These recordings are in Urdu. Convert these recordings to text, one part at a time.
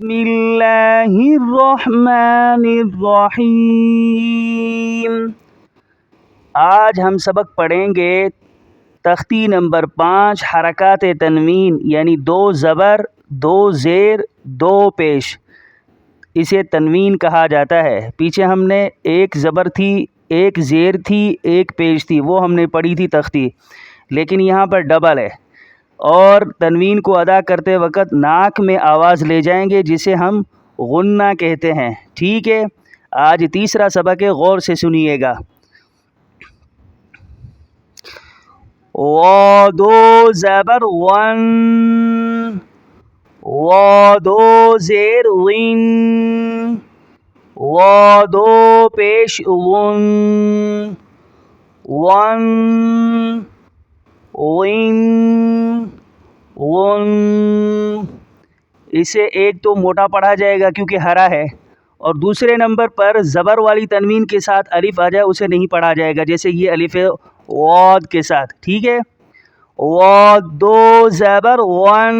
بسم اللہ الرحمن الرحیم۔ آج ہم سبق پڑھیں گے تختی نمبر 5 حرکات تنوین، یعنی 2 زبر 2 زیر 2 پیش، اسے تنوین کہا جاتا ہے۔ پیچھے ہم نے ایک زبر تھی، ایک زیر تھی، ایک پیش تھی، وہ ہم نے پڑھی تھی تختی، لیکن یہاں پر ڈبل ہے، اور تنوین کو ادا کرتے وقت ناک میں آواز لے جائیں گے جسے ہم غنہ کہتے ہیں۔ ٹھیک ہے، آج تیسرا سبق ہے، غور سے سنیے گا۔ دو زبر ون، دو زیر وین، دو پیش ون، ون وین ون۔ اسے ایک تو موٹا پڑھا جائے گا کیونکہ ہرا ہے، اور دوسرے نمبر پر زبر والی تنوین کے ساتھ الف آ جائے اسے نہیں پڑھا جائے گا، جیسے یہ الف ہے واد کے ساتھ۔ ٹھیک ہے، دو زبر ون،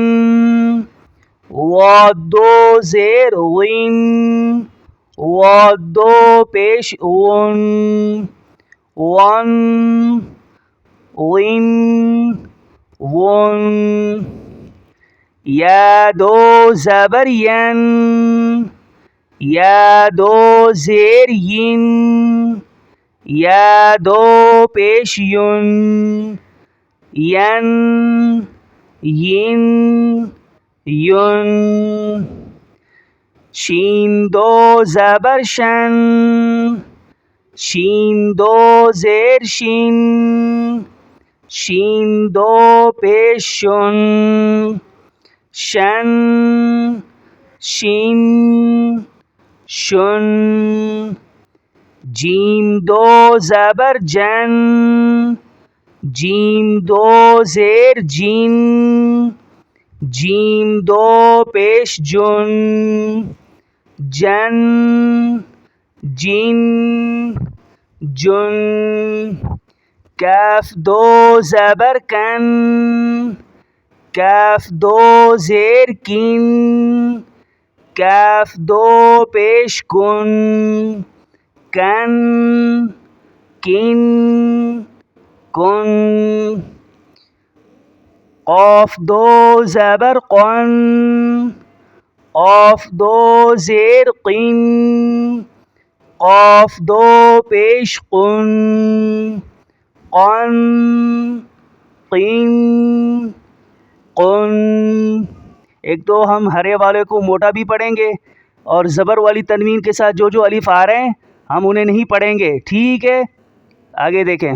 دو زیر وین، دو پیش ون، ون وین ون۔ یا دو زبر ین، یا دو زیر ین، یا دو پیش یون، ین ین یون۔ شین دو زبر شن، شین دو زیر شین، شین دو پیش شن، شن شین شن۔ جیم دو زبر جن، جیم دو زیر جین، جیم دو پیش جن، جن جین جن۔ کاف دو زبر کن، کاف دو زیر کین، کاف دو پیش کن، کن کن کن۔ قاف دو زبر قن، قاف دو زیر قین، قاف دو پیش قن، قن قین قن۔ ایک تو ہم ہرے والے کو موٹا بھی پڑھیں گے، اور زبر والی تنوین کے ساتھ جو جو الف آ رہے ہیں ہم انہیں نہیں پڑھیں گے۔ ٹھیک ہے، آگے دیکھیں۔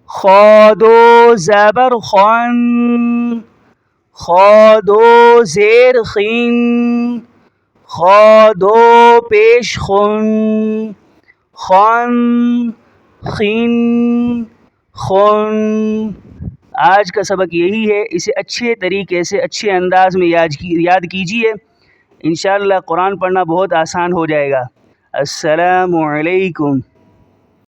خا دو زبر خن، خا دو زیر خین، خا دو پیش خن، خن خین خن۔ آج کا سبق یہی ہے، اسے اچھے طریقے سے اچھے انداز میں یاد کیجیے، انشاءاللہ قرآن پڑھنا بہت آسان ہو جائے گا۔ السلام علیکم۔